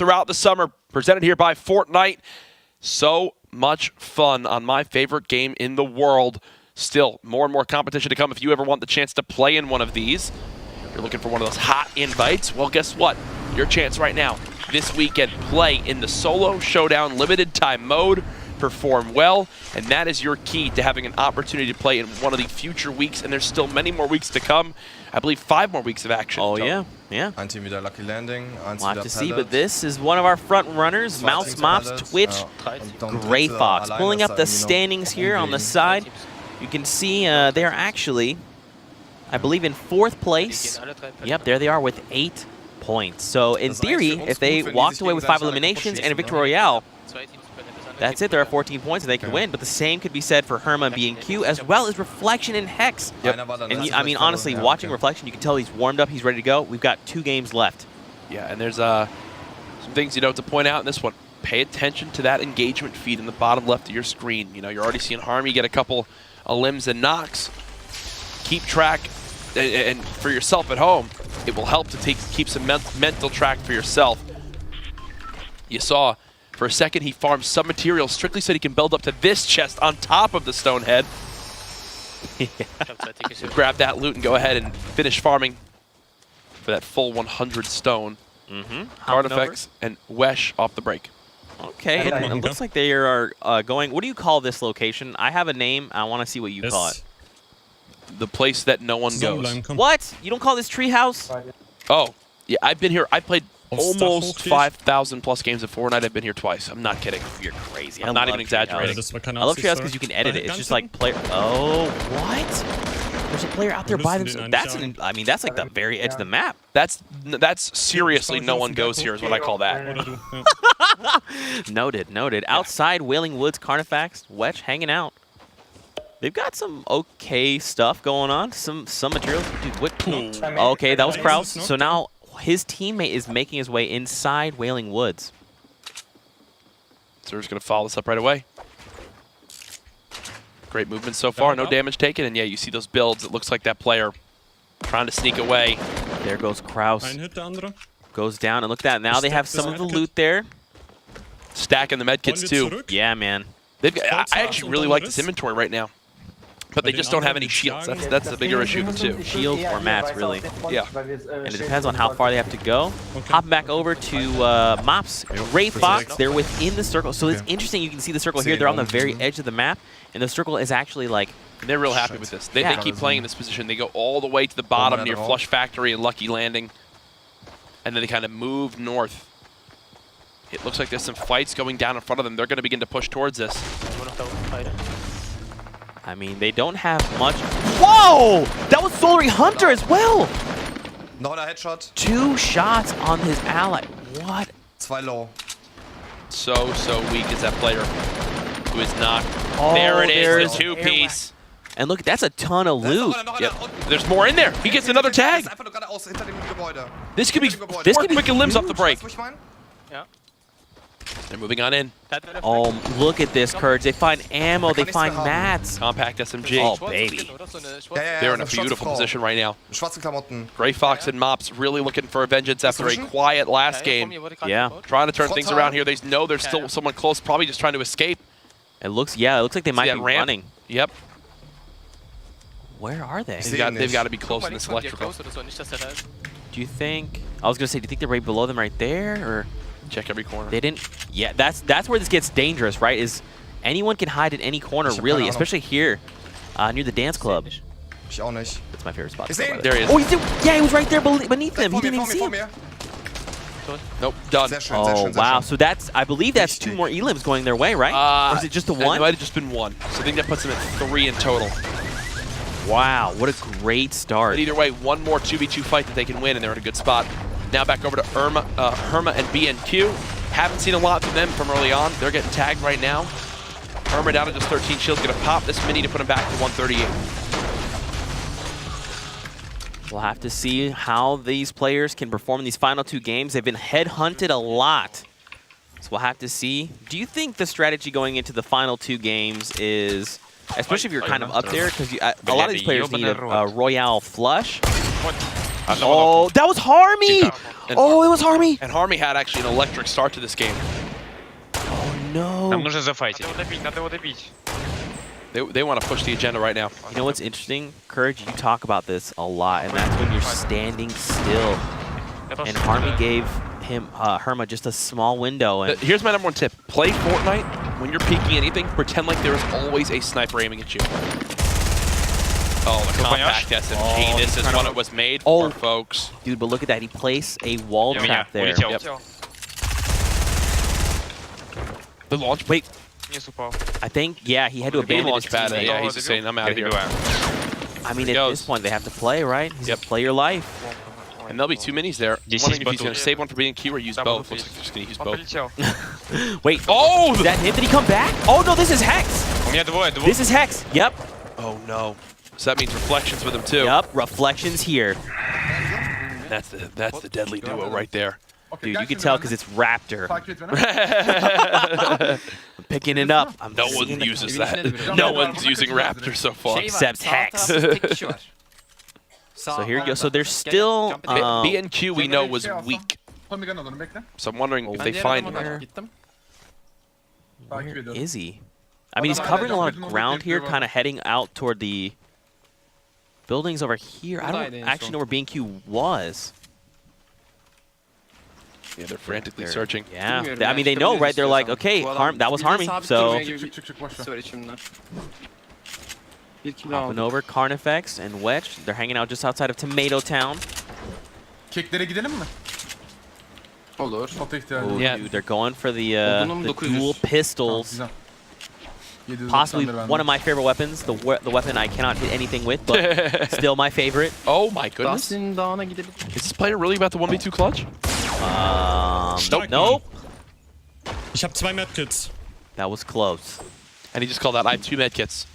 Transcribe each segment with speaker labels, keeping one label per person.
Speaker 1: throughout the summer, presented here by Fortnite. So much fun on my favorite game in the world. Still, more and more competition to come. If you ever want the chance to play in one of these, you're looking for one of those hot invites, well, guess what? Your chance right now. This weekend, play in the Solo Showdown limited time mode. Perform well, and that is your key to having an opportunity to play in one of the future weeks, and there's still many more weeks to come. I believe 5 more weeks of action.
Speaker 2: Oh, yeah.
Speaker 3: Ein Team wieder Lucky Landing, eins
Speaker 2: We'll have
Speaker 3: wieder
Speaker 2: to see,
Speaker 3: Pallet.
Speaker 2: but this is one of our front runners, Mouse Mops, Twitch, Gray Fox. Pulling up the standings here on the side, you can see they are actually, I believe, in 4th place. Yep, there they are with 8 points. So in theory, if they walked away with 5 eliminations and a Victory Royale, that's it. There are 14 points and they could win. But the same could be said for Herma and B&Q, as well as Reflection and Hex.
Speaker 1: Yep.
Speaker 2: And I mean, honestly, watching Reflection, you can tell he's warmed up. He's ready to go. We've got 2 games left.
Speaker 1: Yeah, and there's some things to point out in this one. Pay attention to that engagement feed in the bottom left of your screen. You're already seeing Harmy get a couple of limbs and knocks. Keep track, and for yourself at home, it will help to keep some mental track for yourself. You saw, for a second, he farmed some materials strictly so he can build up to this chest on top of the stone head. So grab that loot and go ahead and finish farming for that full 100 stone. Artifacts and Wesh off the break.
Speaker 2: Okay, and it looks like they are going. What do you call this location? I have a name. I want to see what you call it.
Speaker 1: The place that no one goes.
Speaker 2: What? You don't call this treehouse?
Speaker 1: Oh, yeah, I've been here. I played almost 5,000 plus games of Fortnite. I've been here twice. I'm not kidding.
Speaker 2: You're crazy.
Speaker 1: I'm not even exaggerating.
Speaker 2: I love treehouse because you can edit it. It's just like player. Oh, what? There's a player out there by themselves. That's I mean, that's like the very edge of the map.
Speaker 1: That's seriously no one goes here is what I call that.
Speaker 2: Noted, noted. Outside Wailing Woods, Carnifax, Wetch hanging out. They've got some okay stuff going on. Some materials. Dude, what? Okay, that was Kraus. So now his teammate is making his way inside Wailing Woods. So
Speaker 1: we're just going to follow this up right away. Great movement so far. No damage taken. And yeah, you see those builds. It looks like that player trying to sneak away.
Speaker 2: There goes Kraus. Goes down. And look at that. Now they have some of the loot there.
Speaker 1: Stacking the medkits too.
Speaker 2: Yeah, man.
Speaker 1: I actually really like this inventory right now. But they just don't have any shields. That's the bigger issue too.
Speaker 2: Shields or mats, really.
Speaker 1: Yeah.
Speaker 2: And it depends on how far they have to go. Hopping back over to Mops. Gray Fox, they're within the circle. So it's interesting. You can see the circle here. They're on the very edge of the map. And the circle is actually like...
Speaker 1: And they're real happy with this. They keep playing in this position. They go all the way to the bottom near Flush Factory and Lucky Landing. And then they kind of move north. It looks like there's some fights going down in front of them. They're going to begin to push towards this.
Speaker 2: I mean, they don't have much. Whoa! That was Solary Hunter as well!
Speaker 3: Noch ein Headshot.
Speaker 2: 2 shots on his ally. What?
Speaker 3: 2 low.
Speaker 1: So weak is that player who is knocked.
Speaker 2: Oh,
Speaker 1: there it is, the 2-piece.
Speaker 2: And look, that's a ton of loot.
Speaker 1: Yep. There's more in there. He gets another tag. This could be quick limbs off the break.
Speaker 4: Yeah.
Speaker 1: They're moving on in.
Speaker 2: Oh, look at this, Courage. They find ammo. They find mats.
Speaker 1: Compact SMG.
Speaker 2: Oh, baby.
Speaker 1: They're in a beautiful position right now. Gray Fox and Mops really looking for a vengeance after a quiet last game.
Speaker 2: Yeah.
Speaker 1: Trying to turn things around here. They know there's still someone close, probably just trying to escape.
Speaker 2: It looks like they might be running.
Speaker 1: Yep.
Speaker 2: Where are they?
Speaker 1: They've got to be close in this electrical.
Speaker 2: Do you think... I was going to say, do you think they're right below them right there? Or...
Speaker 1: Check every corner.
Speaker 2: They didn't... Yeah, that's where this gets dangerous, right? Is anyone can hide at any corner, really, especially here near the dance club. That's my favorite spot.
Speaker 1: There he is.
Speaker 2: Oh, he was right there beneath them. He didn't even see him.
Speaker 1: Nope, done.
Speaker 2: Oh, wow. So that's... I believe that's 2 more elims going their way, right? Or is it just the 1?
Speaker 1: It might have just been 1. So I think that puts them at 3 in total.
Speaker 2: Wow, what a great start.
Speaker 1: But either way, 1 more 2v2 fight that they can win, and they're in a good spot. Now back over to Herma and B&Q. Haven't seen a lot from them from early on. They're getting tagged right now. Herma down to just 13 shields. Going to pop this mini to put him back to 138.
Speaker 2: We'll have to see how these players can perform in these final 2 games. They've been headhunted a lot. So we'll have to see. Do you think the strategy going into the final 2 games is, especially if you're kind of up there, because a lot of these players need a Royale flush. Oh, that was Harmy! Oh, it was Harmy!
Speaker 1: And Harmy had actually an electric start to this game.
Speaker 2: Oh, no.
Speaker 4: Нам нужно зафайтить.
Speaker 5: Надо его добить.
Speaker 1: They want to push the agenda right now.
Speaker 2: You know what's interesting? Courage, you talk about this a lot, and that's when you're standing still. And Harmy gave him Herma just a small window. And
Speaker 1: Here's my #1 tip. Play Fortnite. When you're peeking anything, pretend like there is always a sniper aiming at you. Oh, the compact SMG. This is what it was made for, folks.
Speaker 2: Dude, but look at that. He placed a wall trap there.
Speaker 4: Улетел.
Speaker 1: The launch.
Speaker 2: Wait,
Speaker 5: Вниз упал.
Speaker 2: I think, yeah, he had to
Speaker 1: He
Speaker 2: abandon his
Speaker 1: launched bad.
Speaker 2: teammate.
Speaker 1: Yeah, he's just saying, I'm out of here.
Speaker 2: I mean, at
Speaker 1: goes.
Speaker 2: this point, they have to play, right? He's
Speaker 1: Yep.
Speaker 2: Play your life.
Speaker 1: And there'll be 2 minis there.
Speaker 4: This
Speaker 1: Wondering
Speaker 4: is
Speaker 1: if he's going
Speaker 4: Batu.
Speaker 1: to save one for being Q or use
Speaker 5: Там
Speaker 1: both.
Speaker 5: будут
Speaker 1: Looks like
Speaker 5: есть.
Speaker 1: he's going to use
Speaker 5: Он
Speaker 1: both.
Speaker 5: полетел.
Speaker 2: Wait,
Speaker 1: Oh!
Speaker 2: is that him? Did he come back? Oh, no, this is Hex.
Speaker 4: У меня двое.
Speaker 2: This is Hex. Yep.
Speaker 1: Oh, no. So that means reflections with him, too.
Speaker 2: Yep, reflections here.
Speaker 1: That's the deadly duo right there.
Speaker 2: Dude, you can tell because it's Raptor. I'm picking it up. I'm
Speaker 1: No
Speaker 2: seeing
Speaker 1: one
Speaker 2: the-
Speaker 1: uses that. No one's using Raptor so far.
Speaker 2: Except Hex. So here you go. So there's still
Speaker 1: B and Q we know was weak. So I'm wondering if they find him.
Speaker 2: where is he? I mean, he's covering a lot of ground here, kind of heading out toward the buildings over here. I don't actually know where B&Q was.
Speaker 1: Yeah, they're frantically searching.
Speaker 2: Yeah, I mean, they know, right? They're like, okay, that was Harmy, so hopping over Carnifex and Wedge. They're hanging out just outside of Tomato Town.
Speaker 6: Keklere gidelim mi?
Speaker 5: Olur.
Speaker 6: Shot'a ihtiyacım
Speaker 2: Oh,
Speaker 6: var.
Speaker 1: Yeah.
Speaker 2: dude, they're going for the
Speaker 5: Oldunum
Speaker 2: dual
Speaker 5: 900.
Speaker 2: pistols.
Speaker 6: Güzel. 791
Speaker 2: Possibly
Speaker 6: bende.
Speaker 2: one of my favorite weapons. The weapon I cannot hit anything with, but still my favorite.
Speaker 1: Oh my goodness.
Speaker 5: Dustin dağına gidelim.
Speaker 1: Is this player really about the 1v2 clutch?
Speaker 2: Nope.
Speaker 7: Ich habe 2 Medkits.
Speaker 2: That was close.
Speaker 1: And he just called out, I have 2 medkits.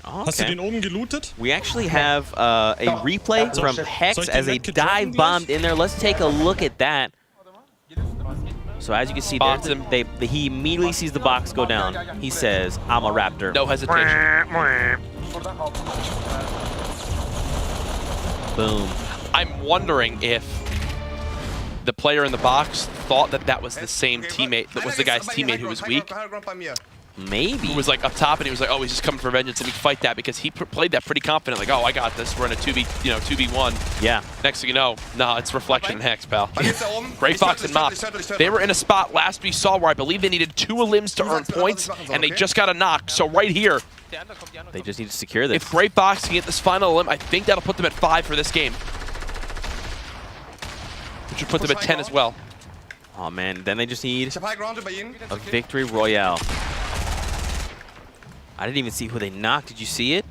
Speaker 2: Oh,
Speaker 7: Hast du
Speaker 2: okay.
Speaker 7: den oben gelootet?
Speaker 2: We actually have a replay from Hex
Speaker 7: Soll ich
Speaker 2: as
Speaker 7: den
Speaker 2: a
Speaker 7: Medkit
Speaker 2: dive
Speaker 7: droppen
Speaker 2: bombed
Speaker 7: gleich?
Speaker 2: in there. Let's take a look at that. So as you can see,
Speaker 1: Spots
Speaker 2: there,
Speaker 1: him.
Speaker 2: he immediately sees the box go down. He says, I'm a Raptor.
Speaker 1: No hesitation.
Speaker 6: Oradan altına.
Speaker 2: Boom.
Speaker 1: I'm wondering if the player in the box thought that that was the same teammate, that was the guy's teammate who was weak,
Speaker 2: Maybe.
Speaker 1: who was like up top, and he was like, oh, he's just coming for vengeance, let me fight that, because he played that pretty confident, like, oh, I got this, we're in a 2v1.
Speaker 2: Yeah.
Speaker 1: Next thing you know, nah, it's Reflection and Hex, pal. Great Fox and Mops. They were in a spot last we saw where I believe they needed 2 limbs to earn points, and they just got a knock. So right here,
Speaker 2: They just need to secure this.
Speaker 1: if Great Fox can get this final limb, I think that'll put them at 5 for this game. Which would put them at 10 as well.
Speaker 2: Oh, man. Then they just need
Speaker 3: Ich hab High Ground über ihn.
Speaker 2: a victory royale. I didn't even see who they knocked. Did you see it?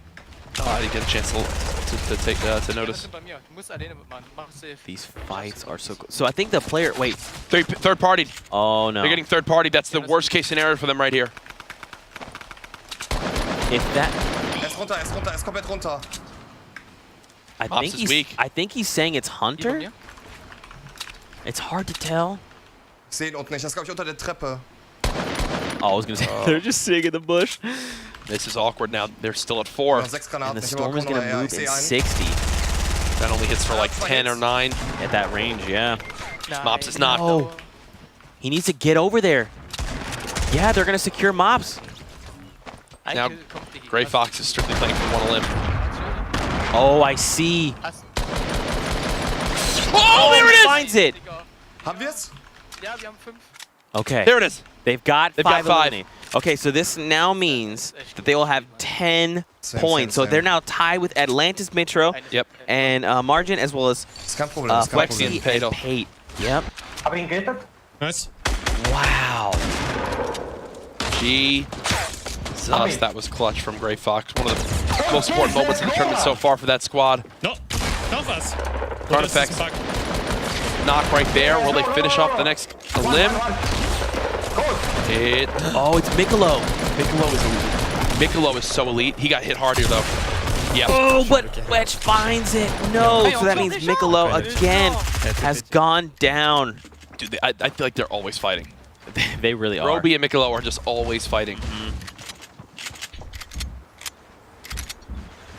Speaker 1: Oh, I didn't get a chance to notice.
Speaker 5: Bei mir. Du musst alleine machen. Mach safe.
Speaker 2: These fights are so cool. So I think the player... Wait.
Speaker 1: Third party.
Speaker 2: Oh, no.
Speaker 1: They're getting third party. That's the worst case scenario for them right here.
Speaker 2: If that...
Speaker 3: Ist runter, ist komplett runter.
Speaker 1: Mops is weak.
Speaker 2: I think he's saying it's
Speaker 5: Hier bei
Speaker 2: Hunter.
Speaker 5: mir.
Speaker 2: It's hard to tell.
Speaker 3: Ich seh ihn unten nicht, das ist glaube ich unter der Treppe.
Speaker 2: Oh, I was going to say, they're just sitting in the bush.
Speaker 1: This is awkward now. They're still at 4.
Speaker 3: Noch 6
Speaker 2: And
Speaker 3: Granaten.
Speaker 2: the
Speaker 3: Ich
Speaker 2: storm is
Speaker 3: hab
Speaker 2: going to
Speaker 3: ja,
Speaker 2: move
Speaker 3: ich
Speaker 2: in
Speaker 3: seh einen.
Speaker 2: 60
Speaker 1: That only hits for like 10 or 9.
Speaker 2: at that range, yeah.
Speaker 1: Mops is knocked.
Speaker 2: Oh, he needs to get over there. Yeah, they're going to secure Mops.
Speaker 1: Now, Grey Fox is strictly playing for 1 limb.
Speaker 2: Oh, I see.
Speaker 1: Oh, there it
Speaker 2: he
Speaker 1: is!
Speaker 2: finds it.
Speaker 3: Haben wir's?
Speaker 5: Ja, wir haben 5.
Speaker 2: Okay.
Speaker 1: There it is.
Speaker 2: They've got
Speaker 1: They've got
Speaker 2: 5
Speaker 1: 5.
Speaker 2: eliminated. Okay, so this now means that they will have 10 points. So
Speaker 3: same.
Speaker 2: they're now tied with Atlantis Metro
Speaker 1: Yep.
Speaker 2: and Margin, as well as
Speaker 3: Ist kein Problem, ist kein
Speaker 1: Flexi
Speaker 3: Problem.
Speaker 1: and
Speaker 2: Flexi and Pate. Yep.
Speaker 8: Hab ihn gehittet?
Speaker 7: Nice.
Speaker 2: Wow.
Speaker 1: Jesus, that was clutch from Grey Fox. One of the most important moments in the tournament so far for that squad.
Speaker 7: No, noch was.
Speaker 1: Carnifex.
Speaker 7: Das ist ein Bug.
Speaker 1: Knock right there. Will they finish off the next limb?
Speaker 2: Oh, it's Michelob.
Speaker 1: Michelob is elite. Michelob is so elite. He got hit hard here, though. Yeah.
Speaker 2: Oh, but Wedge finds it. No, so that means Michelob again has gone down.
Speaker 1: Dude, I feel like they're always fighting.
Speaker 2: They really are.
Speaker 1: Roby and Michelob are just always fighting.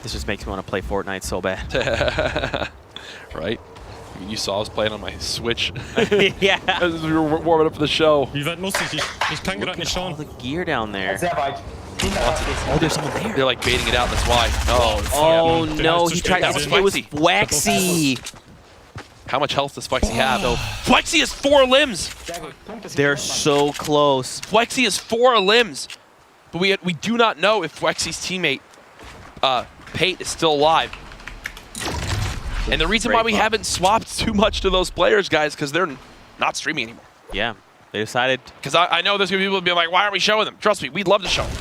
Speaker 2: This just makes me want to play Fortnite so bad.
Speaker 1: Right? You saw I was playing on my Switch
Speaker 2: Yeah.
Speaker 1: as we were warming up for the show.
Speaker 7: Wie weit muss ich? Ich kann gerade nicht
Speaker 2: All
Speaker 7: schauen.
Speaker 2: the gear down there.
Speaker 4: Sehr weit.
Speaker 2: Oh, there's someone there.
Speaker 1: They're like baiting it out. That's why. Oh,
Speaker 2: Oh
Speaker 7: Yeah,
Speaker 2: no,
Speaker 7: it's
Speaker 2: he
Speaker 7: just
Speaker 2: tried.
Speaker 7: bait.
Speaker 2: It was Wexy.
Speaker 1: how much health does Flexi have? Though Flexi has 4 limbs.
Speaker 2: They're so close.
Speaker 1: Flexi has 4 limbs, but we do not know if Flexi's teammate Pate is still alive. And the reason why we haven't swapped too much to those players, guys, because they're not streaming anymore.
Speaker 2: Yeah, they decided.
Speaker 1: Because I know there's going to be people being like, why aren't we showing them? Trust me, we'd love to show them.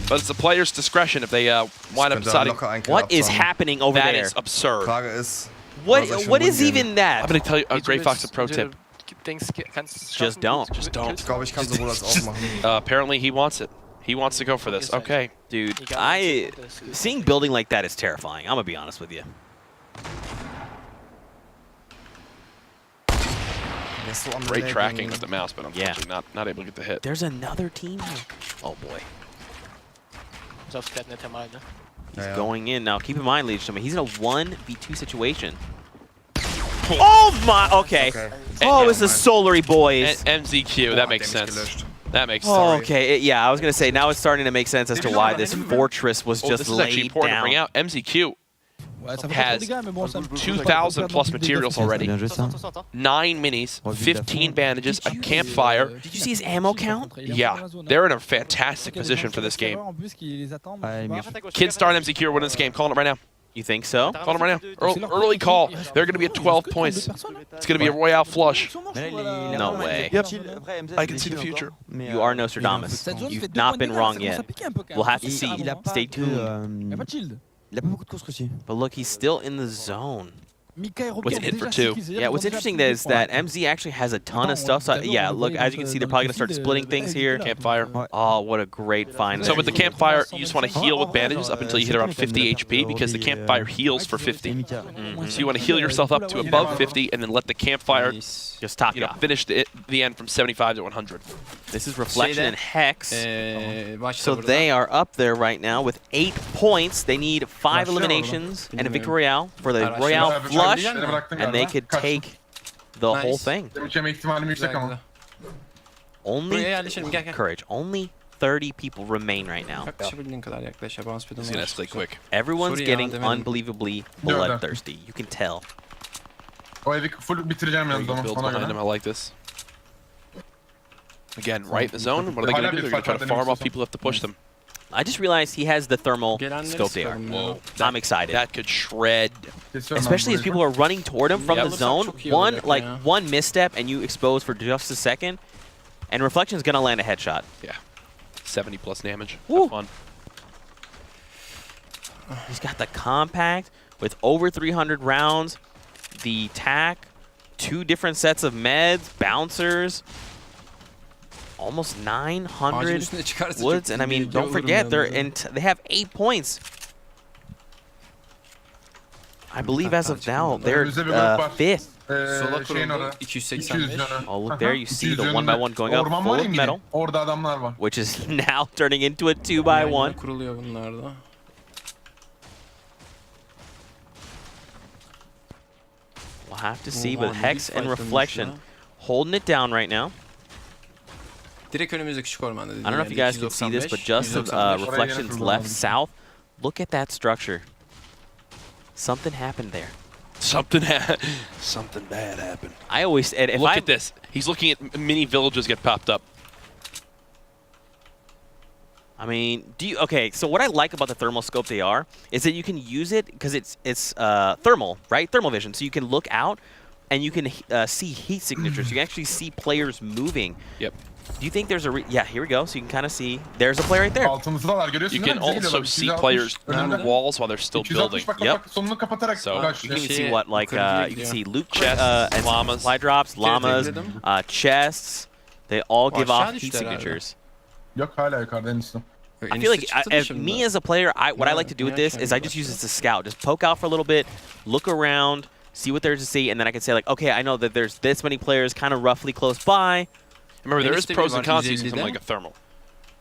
Speaker 1: But it's the player's discretion if they wind up
Speaker 3: Könnte
Speaker 1: deciding.
Speaker 3: locker ein Kill
Speaker 2: What is
Speaker 3: absagen.
Speaker 2: happening over
Speaker 1: That
Speaker 2: there?
Speaker 1: is absurd.
Speaker 3: Frage ist,
Speaker 2: What
Speaker 3: soll ich
Speaker 2: what
Speaker 3: schon
Speaker 2: is
Speaker 3: rumgehen?
Speaker 2: even that?
Speaker 1: I'm going to tell you a Grey Fox a pro tip.
Speaker 2: Just don't.
Speaker 1: Just don't.
Speaker 3: Ich glaube, ich kann sowohl als auch machen.
Speaker 1: Apparently he wants it. He wants to go for this. Okay.
Speaker 2: Dude, seeing building like that is terrifying. I'm gonna be honest with you.
Speaker 3: Der ist so am
Speaker 1: Great
Speaker 3: Laggen.
Speaker 1: tracking with the mouse, but unfortunately not able to get the hit.
Speaker 2: There's another team here. Oh boy. He's
Speaker 3: Ja, ja.
Speaker 2: going in now. Keep in mind, ladies and gentlemen, he's in a 1v2 situation. Oh my, okay. Oh, it's the Solary boys.
Speaker 1: MZQ,
Speaker 3: Oh,
Speaker 1: that
Speaker 3: hat
Speaker 1: makes
Speaker 3: der mich
Speaker 1: sense.
Speaker 3: gelöscht.
Speaker 1: That makes
Speaker 2: Oh,
Speaker 1: sense.
Speaker 2: okay. Yeah, I was gonna say, now it's starting to make sense as to why this fortress was
Speaker 1: Oh,
Speaker 2: just
Speaker 1: this is actually
Speaker 2: laid
Speaker 1: important to bring
Speaker 2: down.
Speaker 1: out. MZQ has 2,000 plus materials already. 9 minis, 15 bandages, a campfire.
Speaker 2: Did you see his ammo count?
Speaker 1: Yeah, they're in a fantastic position for this game. Kidstar and MZQ are winning this game. Calling it right now.
Speaker 2: You think so?
Speaker 1: Calling it right now. Early call. They're going to be at 12 points. It's going to be a Royale flush.
Speaker 2: No way.
Speaker 1: Yep. I can see the future.
Speaker 2: You are Nostradamus. You've not been wrong yet. We'll have to see. Stay tuned.
Speaker 4: Il a pas beaucoup de courses aussi.
Speaker 2: But look, he's still in the zone.
Speaker 1: Was hit for 2.
Speaker 2: Yeah, what's interesting is that MZ actually has a ton of stuff. So yeah, look, as you can see, they're probably going to start splitting things here.
Speaker 1: Campfire.
Speaker 2: Oh, what a great find.
Speaker 1: So with the campfire, you just want to heal with bandages up until you hit around 50 HP because the campfire heals for 50. So you want to heal yourself up to above 50 and then let the campfire
Speaker 2: just top you off.
Speaker 1: finish the end from 75 to 100.
Speaker 2: This is Reflection and Hex. So they are up there right now with 8 points. They need 5 eliminations and a Victory Royale for the Royale flush, and they could take the whole thing.
Speaker 6: Yeme ihtimalim yüksek ama.
Speaker 2: Only Courage. Only 30 people remain right now.
Speaker 5: Yaklaşabildiğin kadar yaklaş. Bounce speed'in
Speaker 1: It's going to escalate quick.
Speaker 2: Everyone's
Speaker 5: Sorry ya,
Speaker 2: getting
Speaker 5: demedim.
Speaker 2: unbelievably bloodthirsty. You can tell.
Speaker 6: O evi full bitireceğim yalnız ama
Speaker 1: Builds
Speaker 6: ona
Speaker 1: behind him.
Speaker 6: göre.
Speaker 1: I like this. Again, right in the zone. What are they going to do? They're going to try to farm off people who have to push them.
Speaker 2: I just realized he has the thermal
Speaker 5: Gelenleri
Speaker 2: scope AR.
Speaker 5: sıkalım ya.
Speaker 1: Whoa.
Speaker 2: I'm excited.
Speaker 1: That could shred.
Speaker 6: Kesiyorum
Speaker 2: Especially
Speaker 6: ben
Speaker 2: as
Speaker 6: burayı.
Speaker 2: people are running toward him from
Speaker 1: Yep.
Speaker 2: the zone.
Speaker 5: Çok iyi
Speaker 2: One
Speaker 5: olacak ya.
Speaker 2: one misstep and you expose for just a second, and Reflection's gonna land a headshot.
Speaker 1: Yeah. 70 plus damage.
Speaker 2: Woo.
Speaker 1: Have fun.
Speaker 2: He's got the compact with over 300 rounds, the tac, 2 different sets of meds, bouncers, almost
Speaker 5: Ağacın
Speaker 2: 900
Speaker 5: üstüne çıkarsa
Speaker 2: woods,
Speaker 5: çok
Speaker 2: and I
Speaker 5: iyi
Speaker 2: mean,
Speaker 5: bir
Speaker 2: don't
Speaker 5: olurum
Speaker 2: forget
Speaker 5: yani.
Speaker 2: they have 8 points. I believe as of now they're
Speaker 6: Önümüzde bir grup var.
Speaker 2: 5th.
Speaker 5: Sola
Speaker 6: Şeyin orada.
Speaker 5: kuruldu.
Speaker 6: 200
Speaker 5: 285.
Speaker 6: canı.
Speaker 2: Oh, look there, you
Speaker 6: Aha,
Speaker 2: see
Speaker 6: 200
Speaker 2: the one by
Speaker 6: canında.
Speaker 2: one going up
Speaker 6: Orman
Speaker 2: full
Speaker 6: var
Speaker 2: of
Speaker 6: ya
Speaker 2: metal,
Speaker 6: yine. Orada adamlar var.
Speaker 2: which is now turning into a 2 by
Speaker 5: Yan
Speaker 2: 1.
Speaker 5: yana kuruluyor bunlar da.
Speaker 2: We'll have to see,
Speaker 5: Oha,
Speaker 2: but
Speaker 5: ne
Speaker 2: Hex
Speaker 5: bir
Speaker 2: and
Speaker 5: fight dönmüş
Speaker 2: Reflection
Speaker 5: ya.
Speaker 2: holding it down right now.
Speaker 5: Direkt önümüzdeki küçük ormanda.
Speaker 2: I don't know if you guys can see this, but just Reflection's left south. Look at that structure. Something happened there.
Speaker 1: Something bad happened.
Speaker 2: I always and if
Speaker 1: Look
Speaker 2: I
Speaker 1: at this. He's looking at mini villages get popped up.
Speaker 2: I mean, okay? So what I like about the thermal scope they are is that you can use it because it's thermal, right? Thermal vision. So you can look out and you can see heat signatures. You can actually see players moving.
Speaker 1: Yep.
Speaker 2: Do you think there's a yeah? Here we go. So you can kind of see. There's a player right there.
Speaker 6: Altımızdalar görüyorsun
Speaker 1: You
Speaker 6: değil
Speaker 1: can
Speaker 6: mi? Bize
Speaker 1: also
Speaker 6: gidiyorlar.
Speaker 1: see
Speaker 6: 260
Speaker 1: players
Speaker 6: önünde.
Speaker 1: through walls while they're still
Speaker 6: 260
Speaker 1: building.
Speaker 6: bak
Speaker 2: Yep.
Speaker 6: bak sonunu kapatarak
Speaker 1: So,
Speaker 2: You
Speaker 6: karşıya.
Speaker 2: can see what like you can see loot
Speaker 1: Chests,
Speaker 2: and
Speaker 1: llamas.
Speaker 2: supply drops, llamas,
Speaker 5: tekledim.
Speaker 2: chests. They all give
Speaker 5: aşağı
Speaker 2: off heat
Speaker 5: düştü herhalde.
Speaker 2: signatures.
Speaker 6: Yok hala yukarıda en üstte.
Speaker 2: I feel like me as a player, what I like to do with this is I just use this to scout. Just poke out for a little bit, look around, see what there's to see, and then I can say like, okay, I know that there's this many players kind of roughly close by.
Speaker 1: Remember, there is
Speaker 5: Enişte
Speaker 1: pros
Speaker 5: bir
Speaker 1: and
Speaker 5: var,
Speaker 1: cons to using
Speaker 5: 150'de.
Speaker 1: something like a thermal.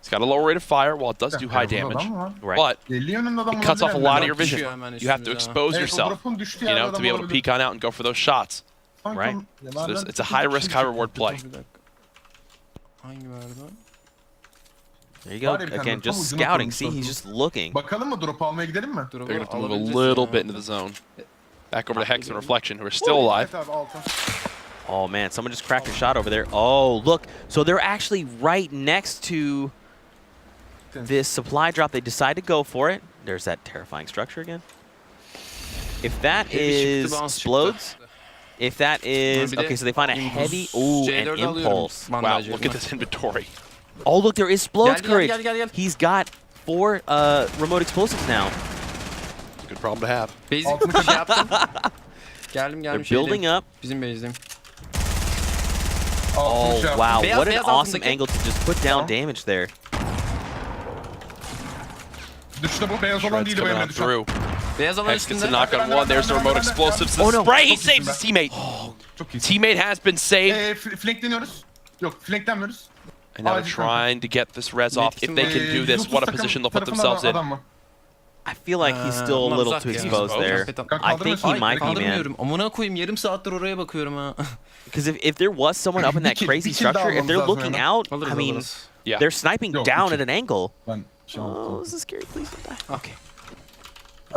Speaker 1: It's got a lower rate of fire while it does do high damage,
Speaker 2: Right.
Speaker 1: but
Speaker 6: Geliyor önünde adam
Speaker 1: it cuts off a lot of your
Speaker 5: Düşüyor
Speaker 1: vision.
Speaker 5: hemen
Speaker 1: You have to
Speaker 5: üstümüze.
Speaker 1: expose
Speaker 6: Evet, o
Speaker 1: yourself,
Speaker 6: drop'un düştüğü
Speaker 1: you
Speaker 6: yerde
Speaker 1: know, to
Speaker 6: adam
Speaker 1: be able to
Speaker 6: olabilir.
Speaker 1: peek on out and go for those shots.
Speaker 6: Sanki
Speaker 2: Right.
Speaker 6: onlardan
Speaker 1: So it's a
Speaker 6: bir
Speaker 1: high
Speaker 6: şey
Speaker 1: risk, high reward play.
Speaker 5: Bir dakika. Hangi verdi?
Speaker 2: There you go.
Speaker 6: Var ya bir tane
Speaker 2: Again,
Speaker 6: tam
Speaker 2: just
Speaker 6: ucuna
Speaker 2: scouting.
Speaker 6: koymuş
Speaker 2: See, he's
Speaker 6: dostum.
Speaker 2: just looking.
Speaker 6: Bakalım mı drop almaya gidelim mi?
Speaker 5: Drop'u
Speaker 1: They're going to have to move a
Speaker 5: alabileceğiz
Speaker 1: little
Speaker 5: ya.
Speaker 1: bit into the zone. Back over to Hex and Reflection, who are still alive.
Speaker 6: Evet abi altı.
Speaker 2: Oh man, someone just cracked a shot over there. Oh, look. So they're actually right next to this supply drop. They decide to go for it. There's that terrifying structure again. If that
Speaker 5: Heavy
Speaker 2: is
Speaker 5: çıktı, bounce
Speaker 2: explodes, if that is
Speaker 5: Bir de
Speaker 2: okay, so they find a heavy ooh
Speaker 5: C4'ü
Speaker 2: an
Speaker 5: alıyorum.
Speaker 2: impulse.
Speaker 1: Wow,
Speaker 5: Bandaj
Speaker 1: look at this inventory.
Speaker 2: Oh look, there is explodes
Speaker 5: Gel,
Speaker 2: courage.
Speaker 5: gel, gel, gel.
Speaker 2: He's got 4 remote explosives now.
Speaker 1: Good problem to have.
Speaker 5: Basic bir şey yaptım. Geldim
Speaker 2: They're
Speaker 5: geldim
Speaker 2: building
Speaker 5: şeydeyim.
Speaker 2: up.
Speaker 5: Bizim base'deyim.
Speaker 2: Oh
Speaker 6: Altını şey yaptım.
Speaker 2: wow,
Speaker 5: Beyaz,
Speaker 2: what an
Speaker 5: beyaz
Speaker 2: awesome
Speaker 5: altındaki.
Speaker 2: angle to just put down
Speaker 6: Tamam.
Speaker 2: damage there.
Speaker 6: Düştü bu beyaz olan
Speaker 1: Shreds
Speaker 6: değildi
Speaker 1: coming
Speaker 6: benim
Speaker 1: on
Speaker 6: düşen.
Speaker 1: through.
Speaker 5: Beyaz olan
Speaker 1: Hex gets a
Speaker 5: üstünde.
Speaker 1: knock on one. There's the remote explosives.
Speaker 2: Oh, no.
Speaker 1: Spray, he
Speaker 6: Çok
Speaker 1: saves
Speaker 6: iyisin
Speaker 1: his teammate.
Speaker 6: Çok iyi.
Speaker 1: Teammate has been saved.
Speaker 6: Flankleniyoruz. Yok flanklenmiyoruz.
Speaker 1: And now they're
Speaker 6: Acil
Speaker 1: trying to get this res off. If they can do this, what a position they'll put themselves in.
Speaker 2: I feel like he's still a
Speaker 5: Bunlar
Speaker 2: little
Speaker 5: uzak
Speaker 2: too
Speaker 5: ya.
Speaker 2: exposed there. I think he
Speaker 5: Ay,
Speaker 2: might be, man.
Speaker 5: kaldırmıyorum. Amına koyayım yarım saattir oraya bakıyorum ha.
Speaker 2: Because if there was someone up in that
Speaker 6: Bir kill-
Speaker 2: crazy
Speaker 6: bir kill daha
Speaker 2: structure, if they're
Speaker 6: almamız lazım
Speaker 2: looking
Speaker 6: hemen.
Speaker 2: out,
Speaker 5: Alırız
Speaker 2: I mean,
Speaker 5: alırız.
Speaker 1: Yeah.
Speaker 2: they're sniping
Speaker 6: Yok,
Speaker 2: down
Speaker 6: iki.
Speaker 2: at an angle.
Speaker 6: Ben şey
Speaker 2: Oh,
Speaker 6: yaptım.
Speaker 2: this is scary. Please don't die. Okay.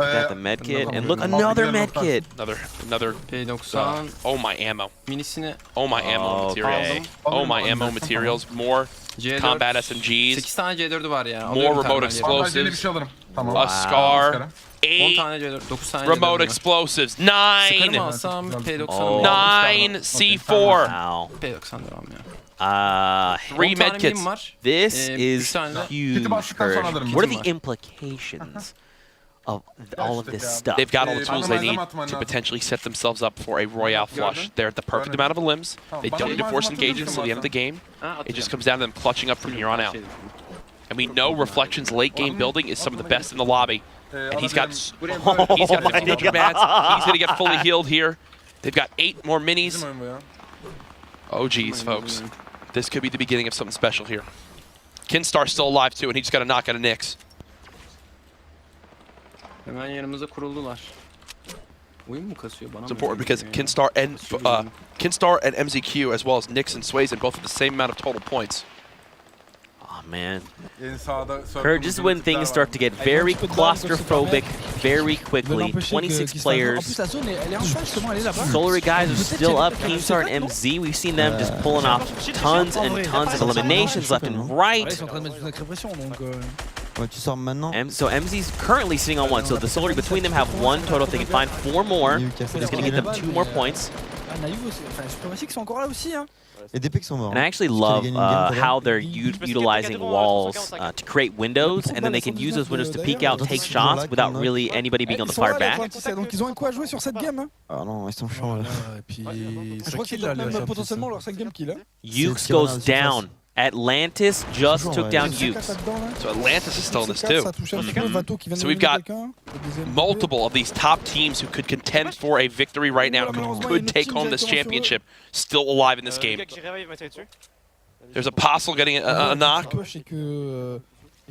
Speaker 6: Ee,
Speaker 2: Got the med kit, and
Speaker 5: another
Speaker 2: look,
Speaker 5: one.
Speaker 2: another
Speaker 6: Another
Speaker 2: med
Speaker 6: one.
Speaker 2: kit.
Speaker 1: Another.
Speaker 5: P90
Speaker 1: Oh my ammo.
Speaker 5: minisini
Speaker 1: Oh my ammo
Speaker 2: Okay.
Speaker 1: materials. Oh my ammo materials. More
Speaker 5: C4.
Speaker 1: combat SMGs.
Speaker 5: 8 tane C4'ü var ya.
Speaker 1: More
Speaker 5: Alıyorum
Speaker 1: remote
Speaker 5: termal
Speaker 1: explosives.
Speaker 5: yerine.
Speaker 6: Bandajlı bir şey alırım. Tamam.
Speaker 1: A scar.
Speaker 5: 10
Speaker 1: 8
Speaker 5: tane C4, 9 tane C4'üm
Speaker 1: remote
Speaker 5: var.
Speaker 1: explosives.
Speaker 5: Sıkarım
Speaker 1: 9.
Speaker 5: alsam P90
Speaker 2: Oh.
Speaker 1: 9 C4.
Speaker 2: Wow.
Speaker 5: P90 devam ya.
Speaker 1: 3
Speaker 5: 10 tane
Speaker 1: medkits.
Speaker 5: minim var.
Speaker 2: This
Speaker 5: üç
Speaker 2: is
Speaker 5: tane de-
Speaker 2: huge.
Speaker 6: bastıktan sonra
Speaker 2: Courage.
Speaker 6: alırım.
Speaker 2: What are
Speaker 5: Bizim
Speaker 2: the
Speaker 5: var.
Speaker 2: implications of all of this stuff?
Speaker 1: They've got all the
Speaker 6: Ee,
Speaker 1: tools they
Speaker 6: malzeme
Speaker 1: need
Speaker 6: atman
Speaker 1: to
Speaker 6: lazım.
Speaker 1: potentially set themselves up for a Royale flush.
Speaker 5: Gördün.
Speaker 1: They're at the perfect
Speaker 6: Gördüm.
Speaker 1: amount of limbs. They
Speaker 6: Bana
Speaker 1: don't
Speaker 6: bir
Speaker 1: need to force
Speaker 6: malzeme
Speaker 1: engagements until the end of the game.
Speaker 5: Ha,
Speaker 1: It just
Speaker 5: atacağım.
Speaker 1: comes down to them clutching up from here on out. And we know Reflection's late game building is some of the best in the lobby. And he's got he's got 50 extra mats. He's going to get fully healed here. They've got 8 more minis.
Speaker 6: Bizim oyun bu ya.
Speaker 1: Oh geez, folks. This could be the beginning of something special here. Kinstar's still alive too, and he just got a knock out of Nyx.
Speaker 5: Hemen yanımıza kuruldular. Oyun mu kasıyor bana?
Speaker 1: It's important because Kinstar and MZQ, as well as Nyx and Swayzen, both have the same amount of total points.
Speaker 2: Oh man.
Speaker 6: En sağda
Speaker 2: Courage, this is when things start to get very claustrophobic very quickly. 26 players. Solary guys are still up. Keemstar and MZ, we've seen them just pulling off tons and tons of eliminations left and right.
Speaker 4: Ouais, tu sors maintenant.
Speaker 2: So MZ's currently sitting on 1. So the Solary between them have 1 total. If they can find 4 more, it's going to get them 2 more points.
Speaker 4: Et des pics sont morts.
Speaker 2: And I actually love how they're utilizing walls to create windows, and then they can use those windows to peek out, take shots without really anybody being able to fire back.
Speaker 8: Donc ils ont un coup à jouer sur cette game. Hein.
Speaker 4: Ah non, ils sont chauds là.
Speaker 8: Et puis, je crois que c'est même potentiellement leur 5 game kill. Hein.
Speaker 2: Ukes goes down. Atlantis just took down Ukes.
Speaker 1: So Atlantis is still in this too. So
Speaker 8: So
Speaker 1: we've got multiple of these top teams who could contend for a victory right now, could take home this championship, still alive in this game. There's Apostle getting a knock.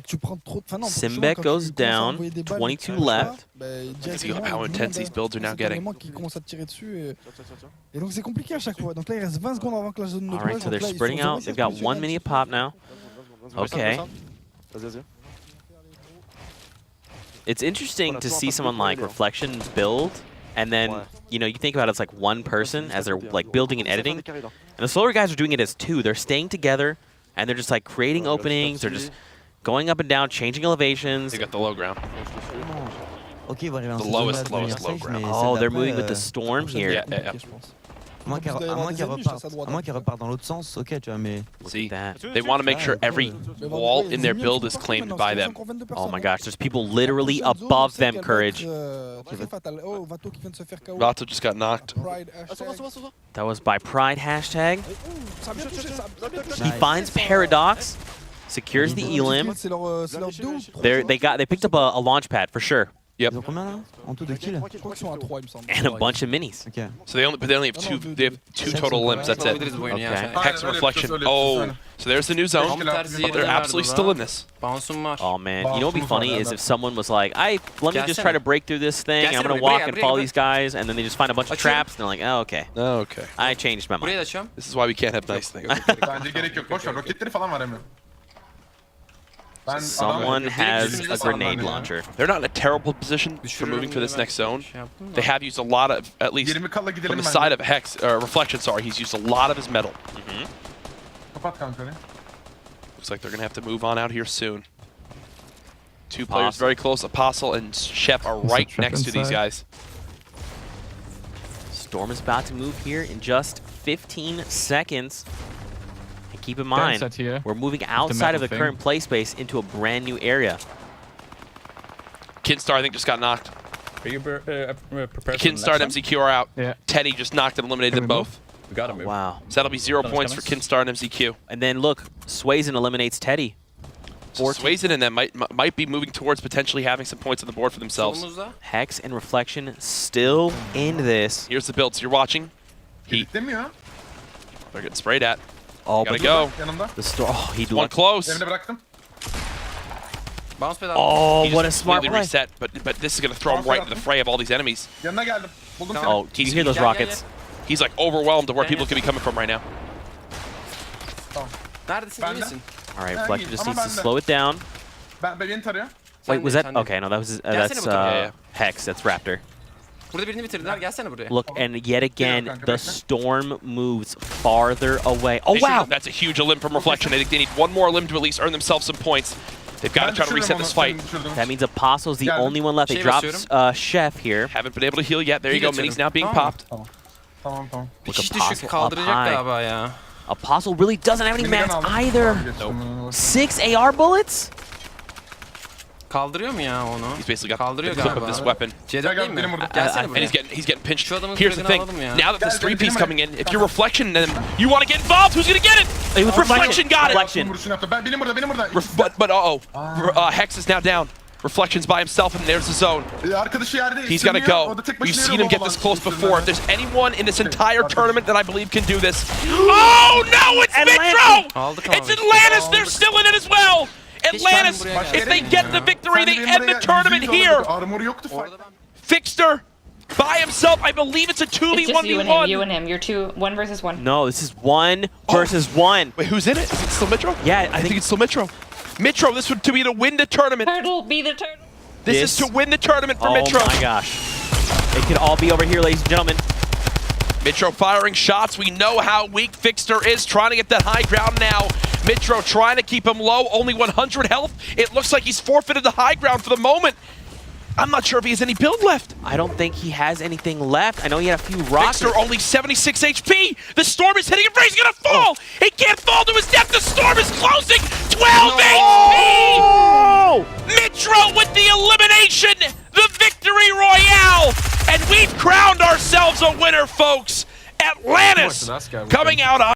Speaker 2: Simbek goes down, 22 left.
Speaker 1: See how intense these builds are now getting.
Speaker 8: Et donc c'est compliqué à chaque fois. Donc là il reste 20 secondes avant que la zone ne
Speaker 2: All right, so they're spreading out. They've got 1 mini a pop now. Okay. It's interesting to see someone like Reflection build, and then, you know, you think about it as like one person as they're like building and editing. And the Solar guys are doing it as 2. They're staying together, and they're just like creating openings. They're just going up and down, changing elevations.
Speaker 1: They got the low ground.
Speaker 4: Ok, ils vont arriver dans
Speaker 1: The
Speaker 4: cette
Speaker 1: lowest,
Speaker 4: zone-là de
Speaker 1: lowest
Speaker 4: manière
Speaker 1: low
Speaker 4: safe,
Speaker 1: ground.
Speaker 4: mais
Speaker 2: Oh,
Speaker 4: celle
Speaker 2: they're
Speaker 4: d'après,
Speaker 2: moving with the storm here.
Speaker 1: Yeah, yeah.
Speaker 4: À moins qu'elle reparte dans l'autre sens, ok, tu vois, mais...
Speaker 1: See,
Speaker 2: That.
Speaker 1: they want to make sure every wall in their build is claimed by them.
Speaker 2: Oh my gosh, there's people literally above them, Courage.
Speaker 1: Vato just got knocked.
Speaker 2: That was by Pride hashtag. He finds Paradox, secures the elim. They picked up a launch pad for sure.
Speaker 1: Yep.
Speaker 4: Ils ont combien là? En tout de kills?
Speaker 2: And a bunch of minis.
Speaker 4: Ok.
Speaker 1: So they only have two total limbs. That's it.
Speaker 5: Alabiliriz bu oyunu ya.
Speaker 2: Okay.
Speaker 5: Sen-
Speaker 1: Hex and Reflection. Oh, So there's the new zone.
Speaker 6: Tam tersi
Speaker 1: But they're
Speaker 6: yerine
Speaker 1: absolutely
Speaker 6: verdi
Speaker 1: still
Speaker 6: o
Speaker 1: in
Speaker 6: da.
Speaker 1: this.
Speaker 5: Bounce'um var.
Speaker 2: Oh man, you know what'd be
Speaker 6: Bounce'umuz
Speaker 2: funny
Speaker 6: var
Speaker 2: is
Speaker 6: ya.
Speaker 2: if someone was like, let me just
Speaker 5: Gelsene.
Speaker 2: try to break through this thing. I'm
Speaker 5: Gelsene
Speaker 2: gonna
Speaker 5: buraya,
Speaker 2: walk
Speaker 5: buraya,
Speaker 2: and
Speaker 5: buraya,
Speaker 2: follow
Speaker 5: buraya.
Speaker 2: these guys, and then they just find a bunch of
Speaker 5: Açıyorum.
Speaker 2: traps, and they're like, oh, okay.
Speaker 1: Okay.
Speaker 2: I changed my
Speaker 5: Burayı
Speaker 2: mind.
Speaker 5: da açıyorum.
Speaker 1: This is why we can't have nice things.
Speaker 6: Bence gerek yok. Boş ver. Roketleri falan var Emre. Ben
Speaker 2: Someone has a grenade
Speaker 6: ya.
Speaker 2: launcher.
Speaker 1: They're not in a terrible position for moving for this next zone. They have used a lot of, at least
Speaker 6: 20 kalla gidelim
Speaker 1: from the
Speaker 6: bence.
Speaker 1: side of Hex, Reflection, sorry, he's used a lot of his metal.
Speaker 6: Kapat kanka orayı.
Speaker 1: Looks like they're going to have to move on out here soon. Two players very close. Apostle and Chef are right next to these guys.
Speaker 2: Storm is about to move here in just 15 seconds. And keep in mind, we're moving outside of the current play space into a brand new area.
Speaker 1: Kinstar, I think, just got knocked.
Speaker 7: Are you prepared?
Speaker 1: Kinstar and MZQ are out.
Speaker 7: Yeah.
Speaker 1: Teddy just knocked and eliminated them both.
Speaker 7: We gotta move.
Speaker 2: Wow.
Speaker 1: So that'll be 0 points for Kinstar and MZQ.
Speaker 2: And then look, Swayzen eliminates Teddy.
Speaker 1: So Swayzen and them might be moving towards potentially having some points on the board for themselves.
Speaker 5: Solumuzda.
Speaker 2: Hex and Reflection still in this.
Speaker 1: Here's the builds you're watching. Heat.
Speaker 6: Demiyor.
Speaker 1: They're getting sprayed at.
Speaker 2: Oh,
Speaker 1: Gotta
Speaker 2: but
Speaker 1: go.
Speaker 6: Yanımda.
Speaker 2: the storm. Oh, he
Speaker 1: One
Speaker 2: looked.
Speaker 1: close.
Speaker 6: Emre bıraktım.
Speaker 5: Bounce pad aldım.
Speaker 2: Oh,
Speaker 1: He
Speaker 2: what a
Speaker 1: just
Speaker 2: smart
Speaker 1: completely
Speaker 2: play.
Speaker 1: reset, but this is going to throw him right into the fray of all these enemies.
Speaker 6: Yanına geldim. Buldum seni.
Speaker 2: Oh, do you hear those
Speaker 5: Yeah, yeah,
Speaker 2: rockets?
Speaker 1: He's like overwhelmed to where people could be coming from right now.
Speaker 5: Neredesin?
Speaker 6: Ben
Speaker 5: İyi
Speaker 6: de.
Speaker 5: misin?
Speaker 2: All right,
Speaker 6: Yeah,
Speaker 2: Reflection just
Speaker 6: ama
Speaker 2: needs to
Speaker 6: ben de.
Speaker 2: slow it down.
Speaker 6: Beni tarıyor.
Speaker 5: Sen
Speaker 2: Wait, was
Speaker 5: de,
Speaker 2: that?
Speaker 5: sen de.
Speaker 2: Okay, no, that was
Speaker 5: Gelsene
Speaker 2: that's
Speaker 5: bu tarafa.
Speaker 1: Yeah.
Speaker 2: Hex. That's Raptor.
Speaker 5: Burada birini bitirdiler. Gelsene buraya.
Speaker 2: Look, and yet again,
Speaker 6: kanka,
Speaker 2: the
Speaker 6: bekle.
Speaker 2: storm moves farther away. Oh wow!
Speaker 1: That's a huge limb from Reflection. I think they need one more limb to at least earn themselves some points. They've got to try to reset this fight.
Speaker 2: That means Apostle's the
Speaker 6: Yeah,
Speaker 2: only one left. They
Speaker 5: şey
Speaker 2: dropped
Speaker 5: basıyorum.
Speaker 2: Chef here.
Speaker 1: Haven't been able to heal yet. There you
Speaker 5: Heal
Speaker 1: go. Mini's
Speaker 5: atıyorum.
Speaker 1: now being
Speaker 6: Tamam.
Speaker 1: popped.
Speaker 6: Tamam.
Speaker 2: Look,
Speaker 5: Hiç
Speaker 2: Apostle
Speaker 5: düşük
Speaker 2: up
Speaker 5: kaldıracak
Speaker 2: high.
Speaker 5: galiba ya.
Speaker 2: Apostle really doesn't have any
Speaker 6: Minigun
Speaker 2: mats
Speaker 6: aldım.
Speaker 2: either.
Speaker 6: Nope.
Speaker 2: 6 AR bullets?
Speaker 5: Kaldırıyor mu ya onu?
Speaker 1: He's basically got the
Speaker 5: Kaldırıyor
Speaker 1: clip of
Speaker 5: galiba.
Speaker 1: this weapon.
Speaker 5: C4
Speaker 6: Gel,
Speaker 5: değil
Speaker 6: benim
Speaker 5: mi?
Speaker 6: burada.
Speaker 5: Gelsene
Speaker 1: And
Speaker 5: buraya.
Speaker 1: he's getting pinched.
Speaker 5: Şu adamın
Speaker 1: Here's the thing.
Speaker 5: kırığını alalım ya.
Speaker 1: Now that this
Speaker 6: Gel,
Speaker 1: 3-piece
Speaker 6: benim
Speaker 1: coming in, if you're Reflection and you want to get involved, who's going to get it?
Speaker 2: It was
Speaker 1: Reflection got it.
Speaker 2: Reflection.
Speaker 6: Vuruşunu yaptı. Benim burada.
Speaker 1: But Hex is now down. Reflection's by himself, and there's the zone.
Speaker 6: Arkadaşı yerde.
Speaker 1: He's got to
Speaker 6: sürünüyor.
Speaker 1: go.
Speaker 6: O da tek
Speaker 1: You've
Speaker 6: başına
Speaker 1: seen
Speaker 6: yürüyor
Speaker 1: him get
Speaker 6: baba
Speaker 1: this close
Speaker 6: üstünden.
Speaker 1: before. If there's anyone in this entire tournament that I believe can do this. Oh, no, it's Mitro!
Speaker 5: Aldık ama
Speaker 1: It's
Speaker 5: biz.
Speaker 1: Atlantis. They're still in it as well. Atlantis,
Speaker 5: buraya
Speaker 1: if they get the victory, they
Speaker 6: Sen
Speaker 1: end the
Speaker 6: buraya
Speaker 1: tournament
Speaker 6: %100
Speaker 1: here.
Speaker 6: Armoru yoktu.
Speaker 5: Orada ben...
Speaker 1: Fixter by himself. I believe it's a
Speaker 9: It's just you and him.
Speaker 1: 2v1v1.
Speaker 9: You and him. You're two. 1 versus 1.
Speaker 2: No, this is 1 versus 1.
Speaker 1: Wait, who's in it? Is it still Mitro?
Speaker 2: Yeah,
Speaker 1: I think it's still Mitro. Mitro, this would be to win the tournament.
Speaker 9: Turtle, be the turtle.
Speaker 1: This is to win the tournament for
Speaker 2: Oh
Speaker 1: Mitro.
Speaker 2: my gosh. It could all be over here, ladies and gentlemen.
Speaker 1: Mitro firing shots. We know how weak Fixter is, trying to get that high ground now. Mitro trying to keep him low, only 100 health. It looks like he's forfeited the high ground for the moment. I'm not sure if he has any build left.
Speaker 2: I don't think he has anything left. I know he had a few rockets.
Speaker 1: Fixter only 76 HP. The storm is hitting him. He's gonna fall. He can't fall to his death. The storm is closing. 12 HP. Mitro with the elimination. The victory royale. And we've crowned ourselves a winner, folks. Atlantis coming out on